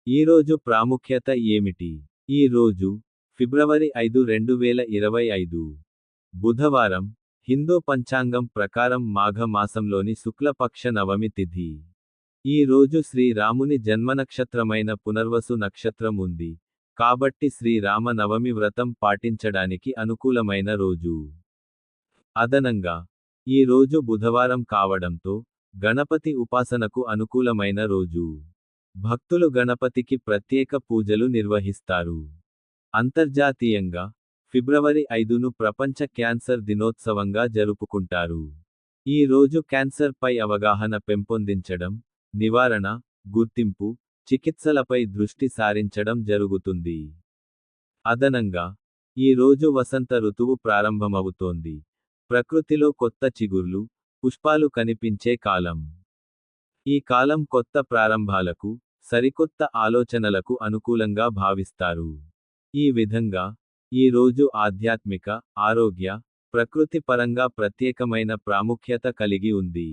ఈరోజు ప్రాముఖ్యత ఏమిటి? ఈ రోజు ఫిబ్రవరి 5, 2025 బుధవారం, హిందూ పంచాంగం ప్రకారం మాఘ మాసంలోని శుక్లపక్ష నవమి తిథి. ఈ రోజు శ్రీరాముని జన్మనక్షత్రమైన పునర్వసు నక్షత్రం ఉంది, కాబట్టి శ్రీరామ నవమి వ్రతం పాటించడానికి అనుకూలమైన రోజు. అదనంగా, ఈ రోజు బుధవారం కావడంతో, గణపతి ఉపాసనకు అనుకూలమైన రోజు. భక్తులు గణపతికి ప్రత్యేక పూజలు నిర్వహిస్తారు. అంతర్జాతీయంగా, ఫిబ్రవరి 5ను ప్రపంచ క్యాన్సర్ దినోత్సవంగా జరుపుకుంటారు. ఈ రోజు క్యాన్సర్పై అవగాహన పెంపొందించడం, నివారణ, గుర్తింపు, చికిత్సలపై దృష్టి సారించడం జరుగుతుంది. అదనంగా, ఈ రోజు వసంత ఋతువు ప్రారంభమవుతోంది. ప్రకృతిలో కొత్త చిగుర్లు, పుష్పాలు కనిపించే కాలం. ఈ కాలం కొత్త ప్రారంభాలకు, సరికొత్త ఆలోచనలకు అనుకూలంగా భావిస్తారు. ఈ విధంగా, ఈ రోజు ఆధ్యాత్మిక, ఆరోగ్య, ప్రకృతి పరంగా ప్రత్యేకమైన ప్రాముఖ్యత కలిగి ఉంది.